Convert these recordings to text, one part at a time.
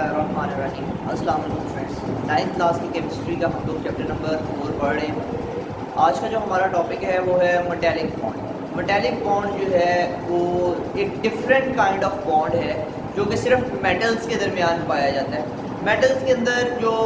बिस्मिल्लाहिर्रहमानिर्रहीम। अस्सलाम वालेकुम फ्रेंड्स, 9th क्लास की केमिस्ट्री का हम लोग चैप्टर नंबर 4 पढ़ रहे हैं। आज का जो हमारा टॉपिक है वो है मेटालिक बॉन्ड। मेटालिक बॉन्ड जो है वो एक डिफरेंट काइंड ऑफ बॉन्ड है जो कि सिर्फ मेटल्स के दरमियान पाया जाता है। मेटल्स के अंदर जो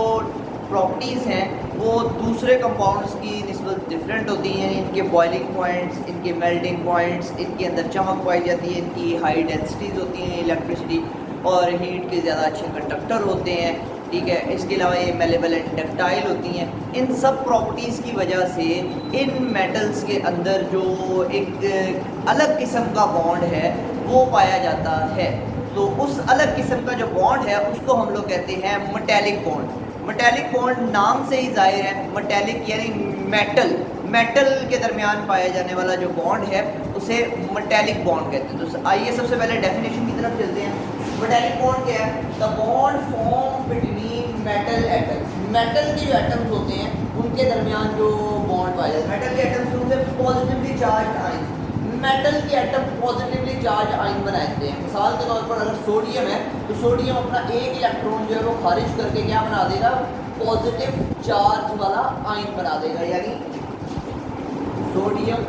प्रॉपर्टीज़ हैं वो दूसरे कंपाउंड्स की निस्बत डिफरेंट होती हैं। इनके बॉइलिंग पॉइंट्स, इनके मेल्टिंग पॉइंट्स, इनके अंदर चमक पाई जाती है, इनकी हाई डेंसिटीज़ होती हैं इलेक्ट्रिसिटी और हीट के ज़्यादा अच्छे कंडक्टर होते हैं। ठीक है, इसके अलावा ये मेलेबल एंड डक्टाइल होती हैं। इन सब प्रॉपर्टीज़ की वजह से इन मेटल्स के अंदर जो एक अलग किस्म का बॉन्ड है वो पाया जाता है। तो उस अलग किस्म का जो बॉन्ड है उसको हम लोग कहते हैं मेटालिक बॉन्ड। मेटालिक बॉन्ड नाम से ही जाहिर है, मेटालिक यानी मेटल के दरमियान पाया जाने वाला जो बॉन्ड है उसे मेटालिक बॉन्ड कहते हैं। तो आइए सबसे पहले डेफिनेशन की तरफ चलते हैं। मेटालिक बॉन्ड क्या है? The bond form between metal atoms. Metal के जो एटम्स होते हैं उनके दरमियान जो बॉन्ड पाया जाता है। मेटल के एटम्स होते हैं पॉजिटिवली चार्ज आयन। मेटल के एटम पॉजिटिवली चार्ज आयन बनाते हैं। मिसाल के तौर पर अगर सोडियम है तो सोडियम अपना एक इलेक्ट्रॉन जो है वो खारिज करके क्या बना देगा? पॉजिटिव चार्ज वाला आयन बना देगा। यानी सोडियम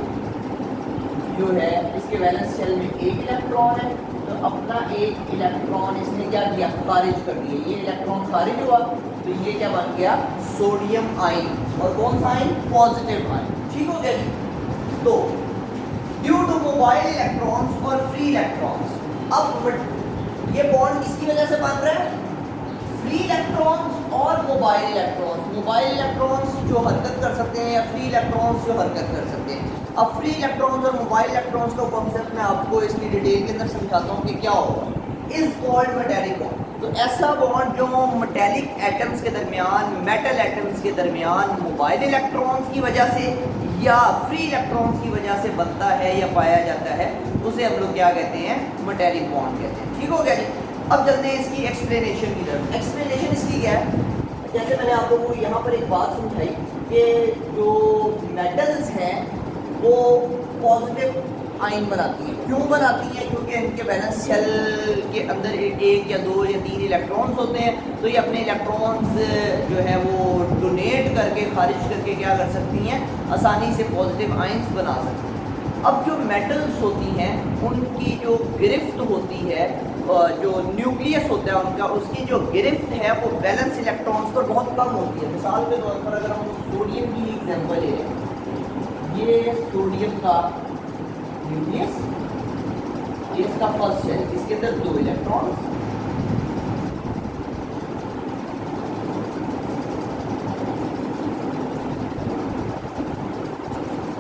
जो है इसके वैलेंस शेल में एक इलेक्ट्रॉन है तो अपना एक इलेक्ट्रॉन इसने क्या किया? खारिज कर दिया। ये इलेक्ट्रॉन खारिज हुआ तो ये क्या बन गया? Sodium ion. और कौन सा आयन? Positive ion. ठीक हो गया जी। तो ड्यू टू मोबाइल इलेक्ट्रॉन्स और फ्री इलेक्ट्रॉन्स, अब ये बॉन्ड किसकी वजह से बन रहा है? फ्री इलेक्ट्रॉन्स और मोबाइल इलेक्ट्रॉन्स। मोबाइल इलेक्ट्रॉन्स जो हरकत कर सकते हैं या फ्री इलेक्ट्रॉन्स जो हरकत कर सकते हैं। अब फ्री इलेक्ट्रॉन्स और मोबाइल इलेक्ट्रॉन्स का कॉन्सेप्ट मैं आपको इसकी डिटेल के अंदर समझाता हूँ कि क्या होगा। Is called metallic bond. तो ऐसा बॉन्ड जो मेटालिक एटम्स के दरमियान, मेटल एटम्स के दरमियान मोबाइल इलेक्ट्रॉन्स की वजह से या फ्री इलेक्ट्रॉन्स की वजह से बनता है या पाया जाता है उसे हम लोग क्या कहते हैं? मेटालिक बॉन्ड कहते हैं। ठीक हो गया जी। अब चलते हैं इसकी एक्सप्लेनेशन की तरफ। एक्सप्लेनेशन इसकी क्या है? जैसे मैंने आप लोगों को यहाँ पर एक बात समझाई कि जो मेटल्स हैं वो पॉजिटिव आयन बनाती हैं। क्यों बनाती हैं? क्योंकि इनके वैलेंस शेल के अंदर एक या दो या तीन इलेक्ट्रॉन्स होते हैं तो ये अपने इलेक्ट्रॉन्स जो है वो डोनेट करके खारिज करके क्या कर सकती हैं? आसानी से पॉजिटिव आयन्स बना सकती हैं। अब जो मेटल्स होती हैं उनकी जो गिरफ्त होती है, जो न्यूक्लियस होता है उनका, उसकी जो गिरफ्त है वो वैलेंस इलेक्ट्रॉन्स पर बहुत कम होती है। मिसाल के तौर पर अगर हम सोडियम की एग्जाम्पल ले लें, ये सोडियम का न्यूक्लियस, ये इसका फर्स्ट है, इसके अंदर दो इलेक्ट्रॉन्स,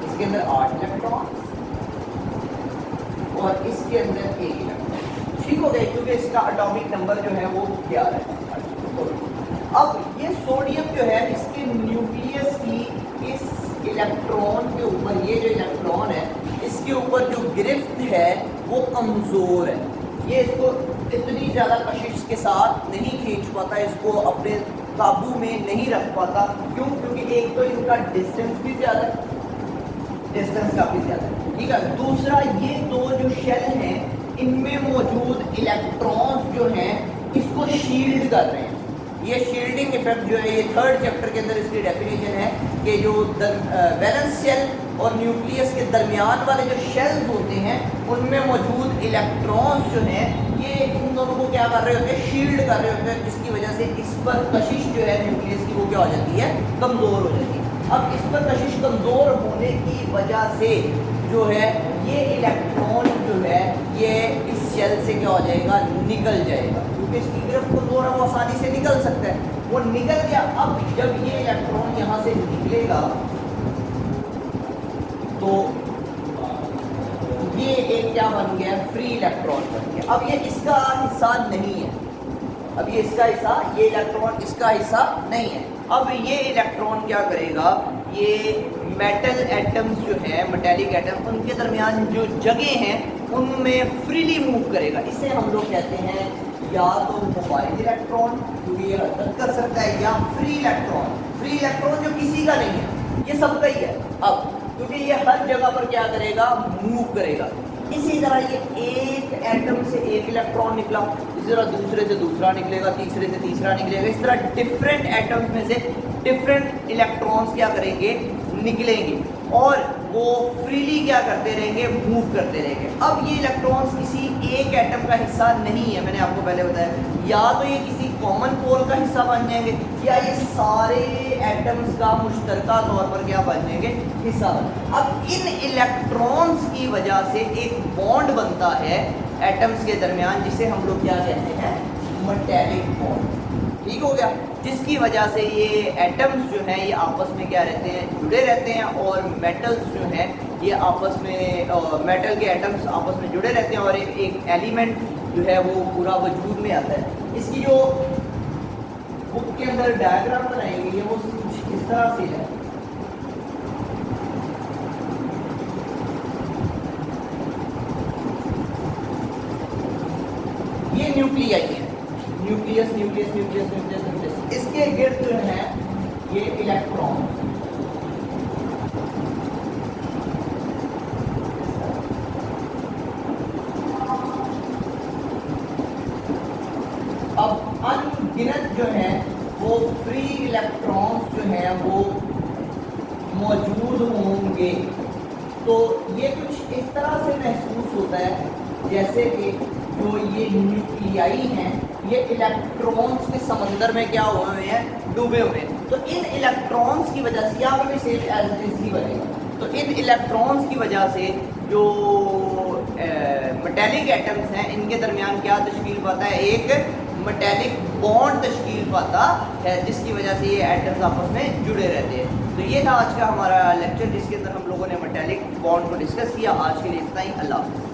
इसके अंदर 8 इलेक्ट्रॉन्स और इसके अंदर एक इलेक्ट्रॉन। ठीक हो गया क्योंकि इसका एटॉमिक नंबर जो है वो 11 है। अब ये सोडियम जो है इसके न्यूक्लियस की इस इलेक्ट्रॉन के ऊपर, ये जो इलेक्ट्रॉन है इसके ऊपर जो गिरफ्त है वो कमज़ोर है। ये इसको इतनी ज़्यादा कशिश के साथ नहीं खींच पाता, इसको अपने काबू में नहीं रख पाता। क्यों? क्योंकि एक तो इनका डिस्टेंस भी ज़्यादा है, डिस्टेंस काफ़ी ज़्यादा है। ठीक है। दूसरा, ये दो जो शेल हैं इनमें मौजूद इलेक्ट्रॉन्स जो हैं इसको शील्ड कर रहे हैं। ये शील्डिंग इफेक्ट जो है ये थर्ड चैप्टर के अंदर इसकी डेफिनेशन है कि जो वैलेंस शेल और न्यूक्लियस के दरमियान वाले जो शेल्स होते हैं उनमें मौजूद इलेक्ट्रॉन्स जो हैं ये इन दोनों को क्या कर रहे होते हैं? शील्ड कर रहे होते हैं, जिसकी वजह से इस पर कशिश जो है न्यूक्लियस की वो क्या हो जाती है? कमज़ोर हो जाती है। अब इस पर कशिश कमज़ोर होने की वजह से जो है ये इलेक्ट्रॉन जो है ये इस शेल से क्या हो जाएगा? निकल जाएगा। क्योंकि इसकी गिरफ्त कमज़ोर है, वो आसानी से निकल सकता है, वो निकल गया। अब जब ये इलेक्ट्रॉन यहाँ से निकलेगा तो ये एक क्या बन गया? फ्री इलेक्ट्रॉन बन गया। अब ये इसका हिस्सा नहीं है, अब ये इसका हिस्सा, ये इलेक्ट्रॉन इसका हिस्सा नहीं है। अब ये इलेक्ट्रॉन क्या करेगा? ये मेटल एटम्स जो है, मेटालिक एटम, उनके दरमियान जो जगह हैं उनमें फ्रीली मूव करेगा। इसे हम लोग कहते हैं या तो मोबाइल इलेक्ट्रॉन, क्योंकि ये हरकत कर सकता है, या फ्री इलेक्ट्रॉन। फ्री इलेक्ट्रॉन जो किसी का नहीं है, ये सबका ही है। अब क्योंकि ये हर जगह पर क्या करेगा? मूव करेगा। इसी तरह ये एक एटम से एक इलेक्ट्रॉन निकला, इसी तरह दूसरे से दूसरा निकलेगा, तीसरे से तीसरा निकलेगा, इस तरह डिफरेंट एटम्स में से डिफरेंट इलेक्ट्रॉन्स क्या करेंगे, निकलेंगे और वो फ्रीली क्या करते रहेंगे, मूव करते रहेंगे। अब ये इलेक्ट्रॉन्स किसी एक एटम का हिस्सा नहीं है, मैंने आपको पहले बताया, या तो ये किसी कॉमन पोल का हिस्सा बन जाएंगे या ये सारे एटम्स का मुश्तरका तौर पर क्या बन जाएंगे, हिस्सा बन। अब इन इलेक्ट्रॉन्स की वजह से एक बॉन्ड बनता है एटम्स के दरमियान, जिसे हम लोग क्या कहते हैं, मेटालिक बॉन्ड। ठीक हो गया, जिसकी वजह से ये एटम्स जो हैं ये आपस में क्या रहते हैं, जुड़े रहते हैं, और मेटल्स जो हैं ये आपस में मेटल के एटम्स आपस में जुड़े रहते हैं और एक एलिमेंट जो है वो पूरा वजूद में आता है। इसकी जो बुक के अंदर डायग्राम बनाई गई है वो कुछ इस तरह से है। ये न्यूक्लियाई है, nucleus nucleus nucleus nucleus nucleus, इसके गिर्द जो है ये इलेक्ट्रॉन। अब अनगिनत जो है वो फ्री इलेक्ट्रॉन्स जो है वो मौजूद होंगे। तो ये कुछ इस तरह से महसूस होता है जैसे कि जो ये न्यूक्लियाई हैं ये इलेक्ट्रॉन्स के समंदर में क्या हुए हैं, डूबे हुए हैं। तो इन इलेक्ट्रॉन्स की वजह से यहाँ पर भी सेम एज इट इज ही बनेगा। तो इन इलेक्ट्रॉन्स की वजह से जो मेटालिक एटम्स हैं इनके दरमियान क्या तश्कील पाता है, एक मेटालिक बॉन्ड तश्कील पाता है, जिसकी वजह से ये एटम्स आपस में जुड़े रहते हैं। तो ये था आज का हमारा लेक्चर जिसके अंदर हम लोगों ने मेटालिक बॉन्ड को डिस्कस किया। आज के लिए इतना ही, अल्लाह हाफ़िज़।